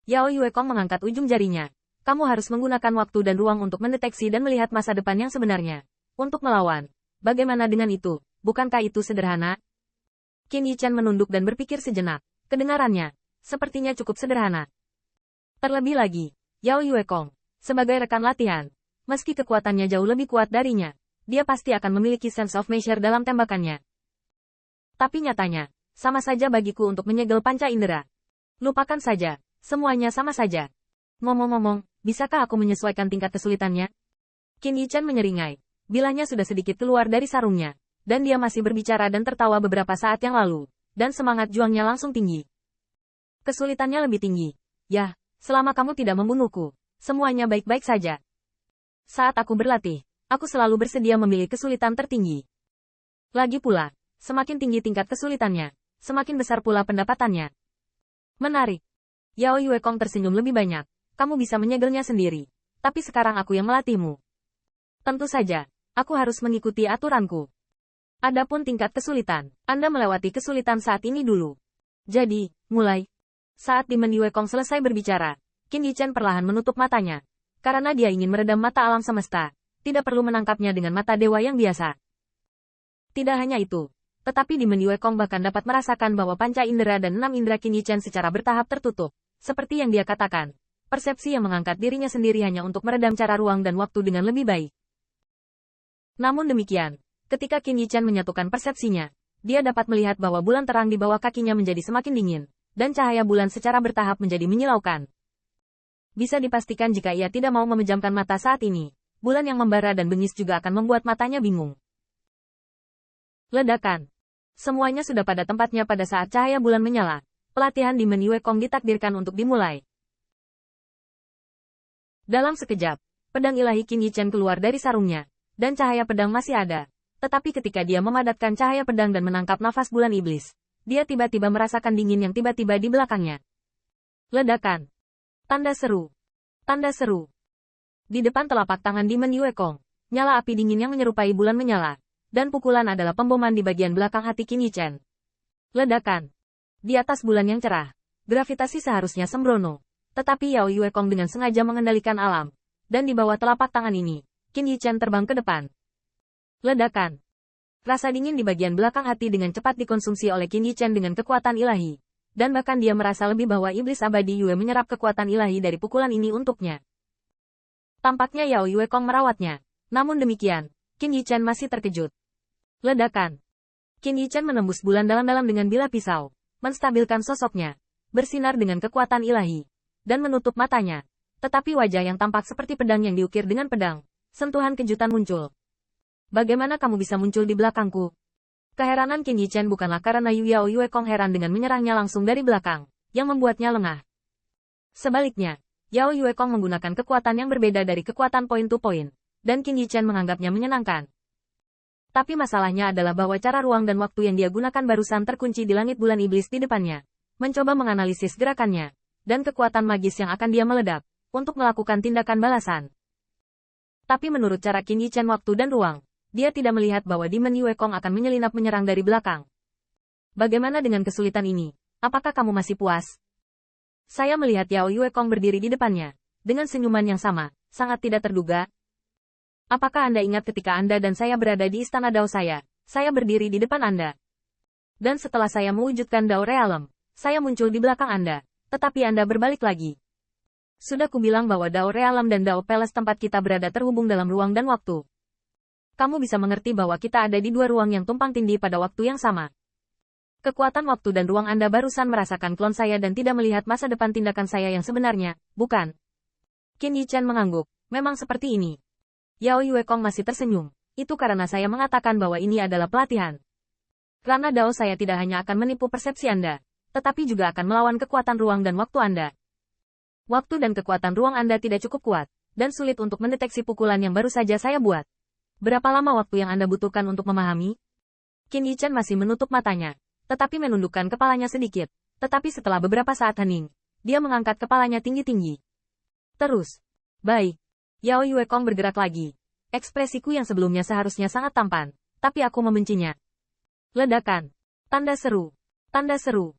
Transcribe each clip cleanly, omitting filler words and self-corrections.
Yao Yuekong mengangkat ujung jarinya. Kamu harus menggunakan waktu dan ruang untuk mendeteksi dan melihat masa depan yang sebenarnya. Untuk melawan. Bagaimana dengan itu? Bukankah itu sederhana? Qin Yichan menunduk dan berpikir sejenak. Kedengarannya, sepertinya cukup sederhana. Terlebih lagi, Yao Yuekong, sebagai rekan latihan, meski kekuatannya jauh lebih kuat darinya, dia pasti akan memiliki sense of measure dalam tembakannya. Tapi nyatanya, sama saja bagiku untuk menyegel panca indera. Lupakan saja, semuanya sama saja. Ngomong-ngomong, bisakah aku menyesuaikan tingkat kesulitannya? Qin Yichan menyeringai. Bilahnya sudah sedikit keluar dari sarungnya, dan dia masih berbicara dan tertawa beberapa saat yang lalu, dan semangat juangnya langsung tinggi. Kesulitannya lebih tinggi. Yah, selama kamu tidak membunuhku, semuanya baik-baik saja. Saat aku berlatih, aku selalu bersedia memilih kesulitan tertinggi. Lagi pula, semakin tinggi tingkat kesulitannya, semakin besar pula pendapatannya. Menarik. Yao Yuekong tersenyum lebih banyak. Kamu bisa menyegelnya sendiri. Tapi sekarang aku yang melatihmu. Tentu saja, aku harus mengikuti aturanku. Adapun tingkat kesulitan, Anda melewati kesulitan saat ini dulu. Jadi, mulai. Saat Demon Yuekong selesai berbicara, Qin Yichan perlahan menutup matanya. Karena dia ingin meredam mata alam semesta, tidak perlu menangkapnya dengan mata dewa yang biasa. Tidak hanya itu, tetapi Demon Yuekong bahkan dapat merasakan bahwa panca indera dan 6 indera Qin Yichan secara bertahap tertutup. Seperti yang dia katakan. Persepsi yang mengangkat dirinya sendiri hanya untuk meredam cara ruang dan waktu dengan lebih baik. Namun demikian, ketika Qin Yichan menyatukan persepsinya, dia dapat melihat bahwa bulan terang di bawah kakinya menjadi semakin dingin, dan cahaya bulan secara bertahap menjadi menyilaukan. Bisa dipastikan jika ia tidak mau memejamkan mata saat ini, bulan yang membara dan bengis juga akan membuat matanya bingung. Ledakan. Semuanya sudah pada tempatnya pada saat cahaya bulan menyala. Pelatihan Demon Yuekong ditakdirkan untuk dimulai. Dalam sekejap, pedang ilahi Qin Yichan keluar dari sarungnya, dan cahaya pedang masih ada. Tetapi ketika dia memadatkan cahaya pedang dan menangkap nafas bulan iblis, dia tiba-tiba merasakan dingin yang tiba-tiba di belakangnya. Ledakan. Tanda seru. Tanda seru. Di depan telapak tangan Demon Yuekong, nyala api dingin yang menyerupai bulan menyala, dan pukulan adalah pemboman di bagian belakang hati Qin Yichan. Ledakan. Di atas bulan yang cerah, gravitasi seharusnya sembrono. Tetapi Yao Yuekong dengan sengaja mengendalikan alam. Dan di bawah telapak tangan ini, Qin Yichan terbang ke depan. Ledakan. Rasa dingin di bagian belakang hati dengan cepat dikonsumsi oleh Qin Yichan dengan kekuatan ilahi. Dan bahkan dia merasa lebih bahwa iblis abadi Yue menyerap kekuatan ilahi dari pukulan ini untuknya. Tampaknya Yao Yuekong merawatnya. Namun demikian, Qin Yichan masih terkejut. Ledakan. Qin Yichan menembus bulan dalam-dalam dengan bilah pisau, menstabilkan sosoknya, bersinar dengan kekuatan ilahi, dan menutup matanya. Tetapi wajah yang tampak seperti pedang yang diukir dengan pedang. Sentuhan kejutan muncul. Bagaimana kamu bisa muncul di belakangku? Keheranan Qin Yichan bukanlah karena Yao Yuekong heran dengan menyerangnya langsung dari belakang, yang membuatnya lengah. Sebaliknya, Yao Yuekong menggunakan kekuatan yang berbeda dari kekuatan point to point, dan Qin Yichan menganggapnya menyenangkan. Tapi masalahnya adalah bahwa cara ruang dan waktu yang dia gunakan barusan terkunci di langit bulan iblis di depannya. Mencoba menganalisis gerakannya dan kekuatan magis yang akan dia meledak, untuk melakukan tindakan balasan. Tapi menurut cara Qin Yichan waktu dan ruang, dia tidak melihat bahwa Demon Yuekong akan menyelinap menyerang dari belakang. Bagaimana dengan kesulitan ini? Apakah kamu masih puas? Saya melihat Yao Yuekong berdiri di depannya, dengan senyuman yang sama, sangat tidak terduga. Apakah Anda ingat ketika Anda dan saya berada di istana Dao saya berdiri di depan Anda. Dan setelah saya mewujudkan Dao Realm, saya muncul di belakang Anda. Tetapi Anda berbalik lagi. Sudah kubilang bahwa Dao Realm dan Dao Palace tempat kita berada terhubung dalam ruang dan waktu. Kamu bisa mengerti bahwa kita ada di dua ruang yang tumpang tindih pada waktu yang sama. Kekuatan waktu dan ruang Anda barusan merasakan klon saya dan tidak melihat masa depan tindakan saya yang sebenarnya, bukan? Qin Yichan mengangguk. Memang seperti ini. Yao Yuekong masih tersenyum. Itu karena saya mengatakan bahwa ini adalah pelatihan. Karena Dao saya tidak hanya akan menipu persepsi Anda, tetapi juga akan melawan kekuatan ruang dan waktu Anda. Waktu dan kekuatan ruang Anda tidak cukup kuat, dan sulit untuk mendeteksi pukulan yang baru saja saya buat. Berapa lama waktu yang Anda butuhkan untuk memahami? Qin Yichan masih menutup matanya, tetapi menundukkan kepalanya sedikit. Tetapi setelah beberapa saat hening, dia mengangkat kepalanya tinggi-tinggi. Terus. Baik. Yao Yuekong bergerak lagi. Ekspresiku yang sebelumnya seharusnya sangat tampan, tapi aku membencinya. Ledakan. Tanda seru. Tanda seru.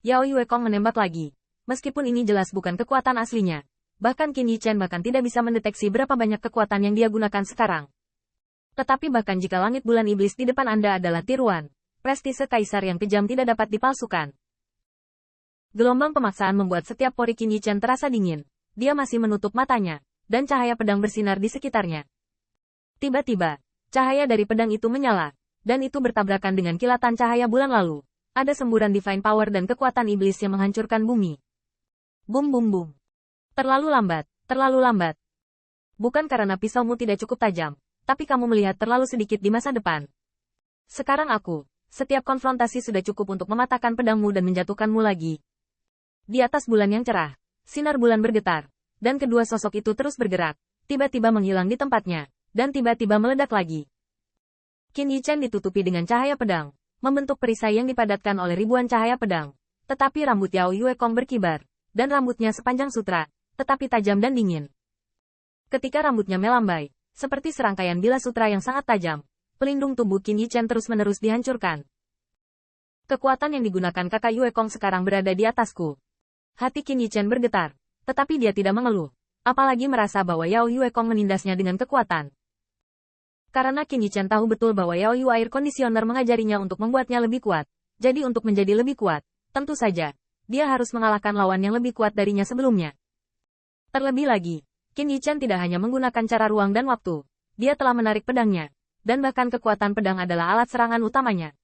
Yao Yuekong menembak lagi. Meskipun ini jelas bukan kekuatan aslinya. Bahkan Qin Yichen bahkan tidak bisa mendeteksi berapa banyak kekuatan yang dia gunakan sekarang. Tetapi bahkan jika langit bulan iblis di depan Anda adalah tiruan, prestise kaisar yang kejam tidak dapat dipalsukan. Gelombang pemaksaan membuat setiap pori Qin Yichen terasa dingin. Dia masih menutup matanya, dan cahaya pedang bersinar di sekitarnya. Tiba-tiba, cahaya dari pedang itu menyala, dan itu bertabrakan dengan kilatan cahaya bulan lalu. Ada semburan divine power dan kekuatan iblis yang menghancurkan bumi. Bum bum bum. Terlalu lambat, terlalu lambat. Bukan karena pisaumu tidak cukup tajam, tapi kamu melihat terlalu sedikit di masa depan. Sekarang setiap konfrontasi sudah cukup untuk mematahkan pedangmu dan menjatuhkanmu lagi. Di atas bulan yang cerah, sinar bulan bergetar, dan kedua sosok itu terus bergerak, tiba-tiba menghilang di tempatnya, dan tiba-tiba meledak lagi. Qin Yichen ditutupi dengan cahaya pedang, membentuk perisai yang dipadatkan oleh ribuan cahaya pedang. Tetapi rambut Yao Yuekong berkibar, dan rambutnya sepanjang sutra, tetapi tajam dan dingin. Ketika rambutnya melambai, seperti serangkaian bilah sutra yang sangat tajam, pelindung tubuh Qin Yichen terus-menerus dihancurkan. Kekuatan yang digunakan kakak Yuekong sekarang berada di atasku. Hati Qin Yichen bergetar, tetapi dia tidak mengeluh, apalagi merasa bahwa Yao Yuekong menindasnya dengan kekuatan. Karena Qin Yichen tahu betul bahwa Yao Yu Air Conditioner mengajarinya untuk membuatnya lebih kuat, jadi untuk menjadi lebih kuat, tentu saja, dia harus mengalahkan lawan yang lebih kuat darinya sebelumnya. Terlebih lagi, Qin Yichen tidak hanya menggunakan cara ruang dan waktu, dia telah menarik pedangnya, dan bahkan kekuatan pedang adalah alat serangan utamanya.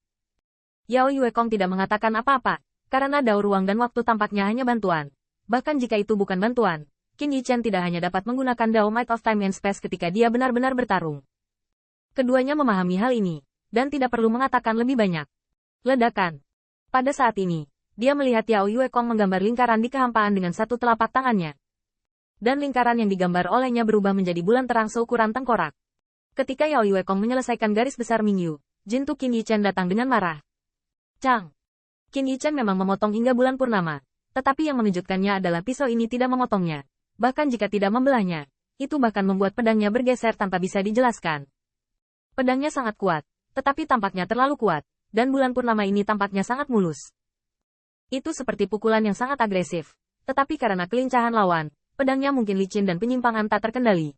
Yao Yuekong tidak mengatakan apa-apa, karena dao ruang dan waktu tampaknya hanya bantuan. Bahkan jika itu bukan bantuan, Qin Yichen tidak hanya dapat menggunakan dao Might of Time and Space ketika dia benar-benar bertarung. Keduanya memahami hal ini, dan tidak perlu mengatakan lebih banyak. Ledakan. Pada saat ini, dia melihat Yao Yuekong menggambar lingkaran di kehampaan dengan satu telapak tangannya. Dan lingkaran yang digambar olehnya berubah menjadi bulan terang seukuran tengkorak. Ketika Yao Yuekong menyelesaikan garis besar Mingyu, Jintu Qin Yichen datang dengan marah. Cang! Qin Yichen memang memotong hingga bulan purnama, tetapi yang mengejutkannya adalah pisau ini tidak memotongnya. Bahkan jika tidak membelahnya, itu bahkan membuat pedangnya bergeser tanpa bisa dijelaskan. Pedangnya sangat kuat, tetapi tampaknya terlalu kuat, dan bulan purnama ini tampaknya sangat mulus. Itu seperti pukulan yang sangat agresif. Tetapi karena kelincahan lawan, pedangnya mungkin licin dan penyimpangan tak terkendali.